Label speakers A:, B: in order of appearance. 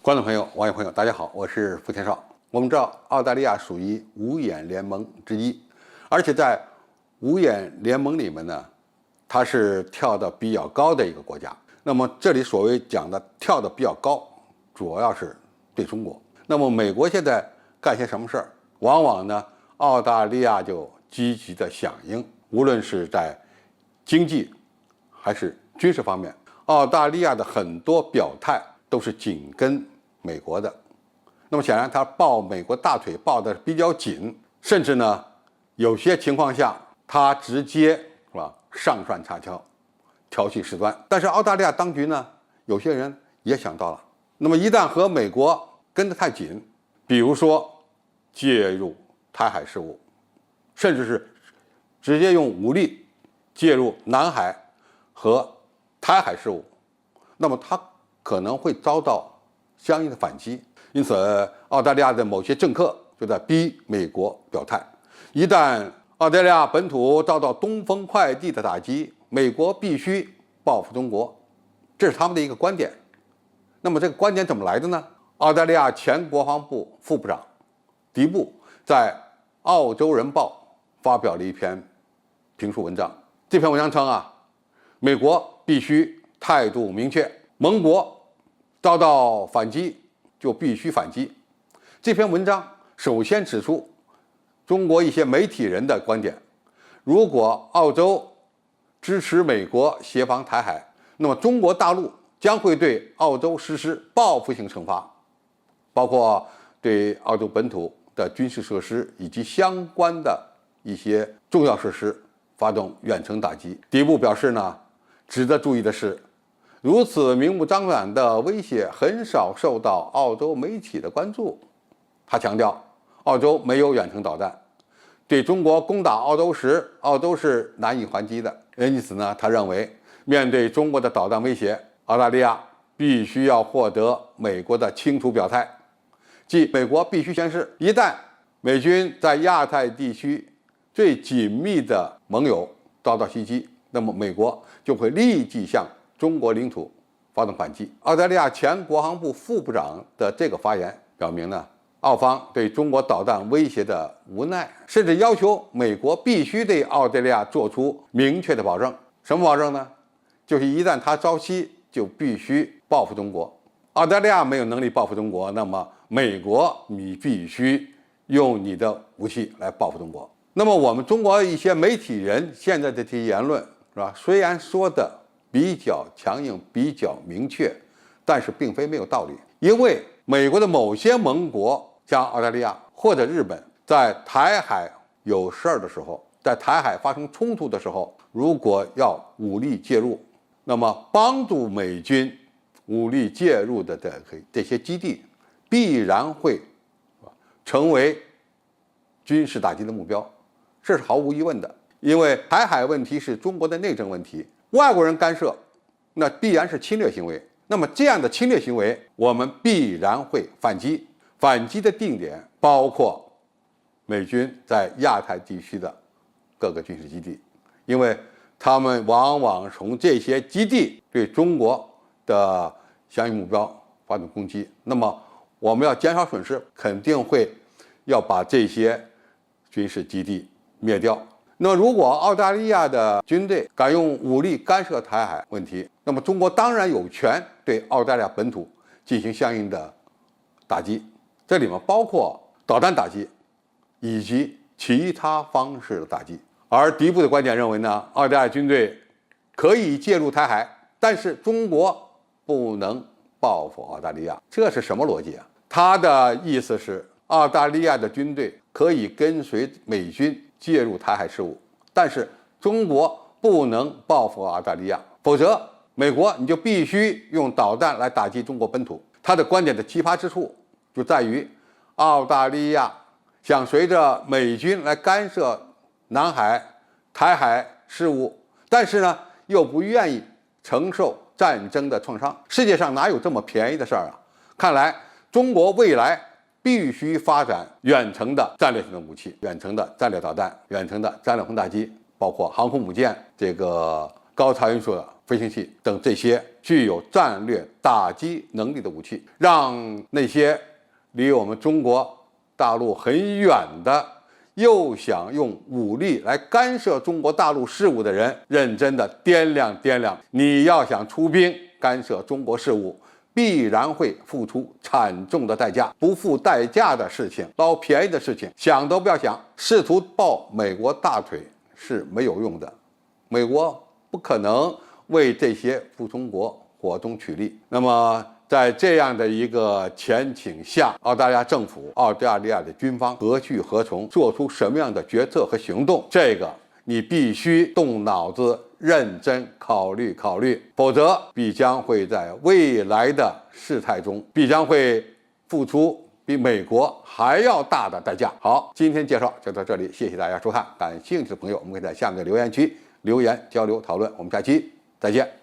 A: 观众朋友、网友朋友，大家好，我是付天少。我们知道，澳大利亚属于五眼联盟之一，而且在五眼联盟里面呢，它是跳得比较高的一个国家。那么这里所谓讲的跳得比较高，主要是对中国。那么美国现在干些什么事儿，往往呢，澳大利亚就积极的响应，无论是在经济还是军事方面，澳大利亚的很多表态都是紧跟美国的。那么显然他抱美国大腿抱得比较紧，甚至呢有些情况下他直接是吧上蹿下跳，挑起事端。但是澳大利亚当局呢，有些人也想到了，那么一旦和美国跟得太紧，比如说介入台海事务，甚至是直接用武力介入南海和台海事务，那么他可能会遭到相应的反击。因此澳大利亚的某些政客就在逼美国表态，一旦澳大利亚本土遭到东风快递的打击，美国必须报复中国，这是他们的一个观点。那么这个观点怎么来的呢？澳大利亚前国防部副部长迪布在《澳洲人报》发表了一篇评述文章，这篇文章称美国必须态度明确，盟国遭到反击就必须反击。这篇文章首先指出中国一些媒体人的观点，如果澳洲支持美国协防台海，那么中国大陆将会对澳洲实施报复性惩罚，包括对澳洲本土的军事设施以及相关的一些重要设施发动远程打击。迪布表示呢，值得注意的是，如此明目张胆的威胁很少受到澳洲媒体的关注。他强调，澳洲没有远程导弹，对中国攻打澳洲时，澳洲是难以还击的。因此呢，他认为面对中国的导弹威胁，澳大利亚必须要获得美国的清楚表态，即美国必须宣示，一旦美军在亚太地区最紧密的盟友遭到袭击，那么美国就会立即向中国领土发动反击。澳大利亚前国防部副部长的这个发言表明呢，澳方对中国导弹威胁的无奈，甚至要求美国必须对澳大利亚做出明确的保证。什么保证呢？就是一旦他遭袭，就必须报复中国。澳大利亚没有能力报复中国，那么美国你必须用你的武器来报复中国。那么我们中国一些媒体人现在的这些言论是吧，虽然说的比较强硬、比较明确，但是并非没有道理。因为美国的某些盟国，像澳大利亚或者日本，在台海有事儿的时候，在台海发生冲突的时候，如果要武力介入，那么帮助美军武力介入的这些基地，必然会成为军事打击的目标，这是毫无疑问的。因为台海问题是中国的内政问题，外国人干涉，那必然是侵略行为。那么这样的侵略行为，我们必然会反击。反击的定点包括美军在亚太地区的各个军事基地，因为他们往往从这些基地对中国的相应目标发动攻击。那么我们要减少损失，肯定会要把这些军事基地灭掉。那如果澳大利亚的军队敢用武力干涉台海问题，那么中国当然有权对澳大利亚本土进行相应的打击，这里面包括导弹打击以及其他方式的打击。而迪布的观点认为呢，澳大利亚军队可以介入台海，但是中国不能报复澳大利亚。这是什么逻辑啊？他的意思是，澳大利亚的军队可以跟随美军介入台海事务，但是中国不能报复澳大利亚，否则美国你就必须用导弹来打击中国本土。他的观点的奇葩之处就在于，澳大利亚想随着美军来干涉南海、台海事务，但是呢又不愿意承受战争的创伤。世界上哪有这么便宜的事儿啊？看来中国未来必须发展远程的战略性的武器，远程的战略导弹，远程的战略轰炸机，包括航空母舰、这个高超音速的飞行器等这些具有战略打击能力的武器，让那些离我们中国大陆很远的又想用武力来干涉中国大陆事务的人，认真的掂量掂量，你要想出兵干涉中国事务，必然会付出惨重的代价。不付代价的事情，捞便宜的事情，想都不要想。试图抱美国大腿是没有用的，美国不可能为这些附中国火中取栗。那么在这样的一个前景下，澳大利亚政府、澳大利亚的军方何去何从，做出什么样的决策和行动，这个你必须动脑子认真考虑考虑，否则必将会在未来的事态中必将会付出比美国还要大的代价。好，今天介绍就到这里，谢谢大家收看，感兴趣的朋友我们可以在下面的留言区留言交流讨论，我们下期再见。